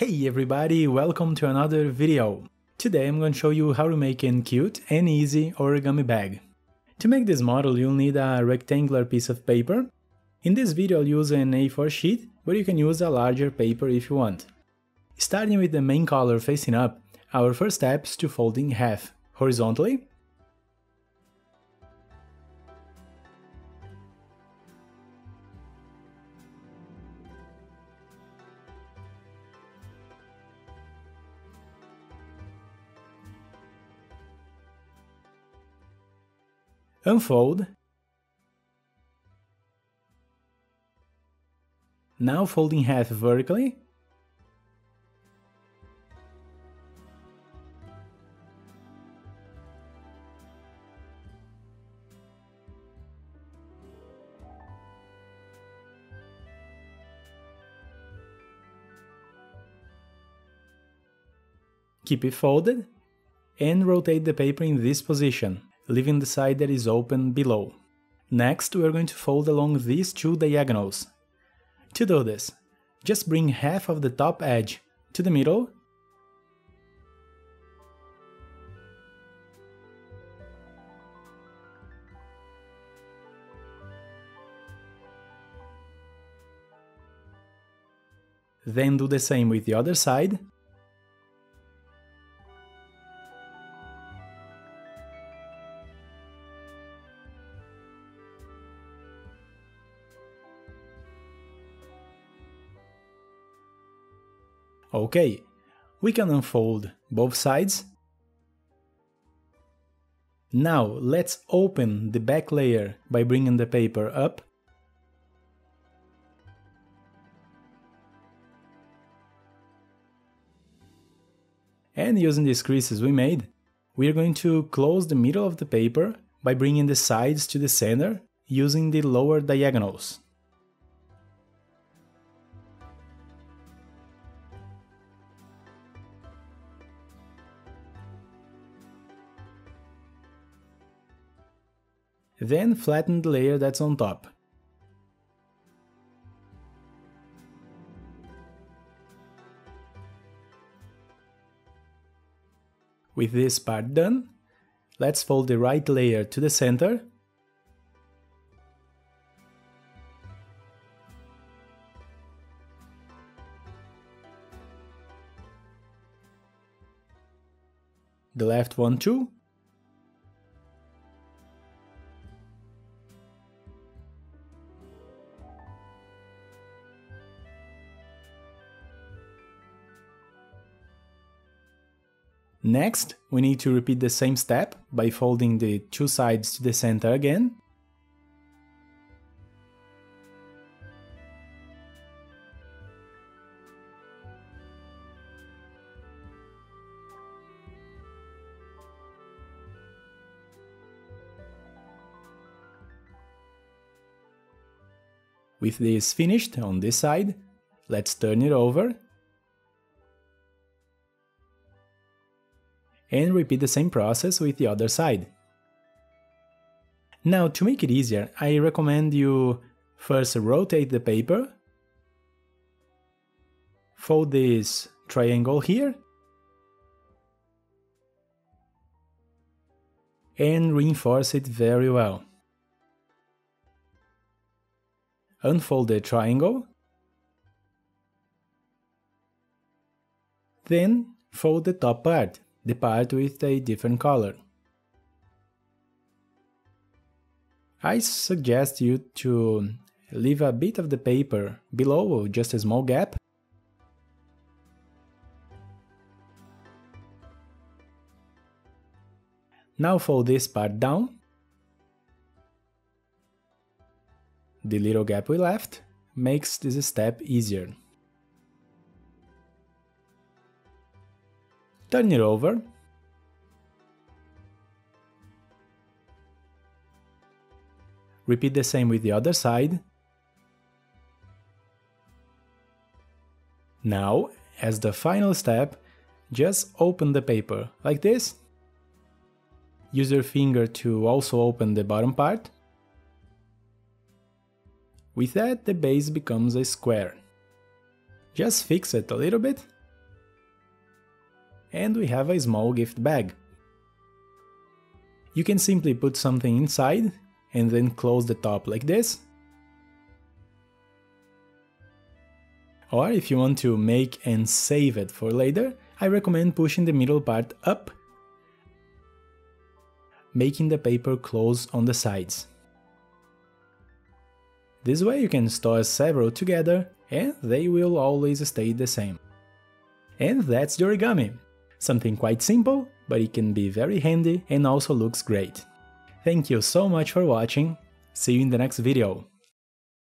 Hey everybody, welcome to another video. Today I'm going to show you how to make a cute and easy origami bag. To make this model you'll need a rectangular piece of paper. In this video I'll use an A4 sheet, but you can use a larger paper if you want. Starting with the main color facing up, our first step is to fold in half, horizontally. Unfold. Now fold in half vertically. Keep it folded and rotate the paper in this position, leaving the side that is open below. Next, we are going to fold along these two diagonals. To do this, just bring half of the top edge to the middle . Then do the same with the other side. Okay, we can unfold both sides. Now let's open the back layer by bringing the paper up. And using these creases we made, we are going to close the middle of the paper by bringing the sides to the center using the lower diagonals. Then flatten the layer that's on top. With this part done, let's fold the right layer to the center. The left one too. Next, we need to repeat the same step by folding the two sides to the center again. With this finished on this side, let's turn it over. And repeat the same process with the other side. Now, to make it easier, I recommend you first rotate the paper, fold this triangle here, and reinforce it very well. Unfold the triangle, then fold the top part, the part with a different color. I suggest you to leave a bit of the paper below, just a small gap. Now fold this part down. The little gap we left makes this step easier. Turn it over. Repeat the same with the other side. Now, as the final step, just open the paper like this. Use your finger to also open the bottom part. With that, the base becomes a square. Just fix it a little bit and we have a small gift bag. You can simply put something inside and then close the top like this. Or if you want to make and save it for later, I recommend pushing the middle part up, making the paper close on the sides. This way you can store several together and they will always stay the same. And that's the origami! Something quite simple, but it can be very handy and also looks great. Thank you so much for watching, see you in the next video!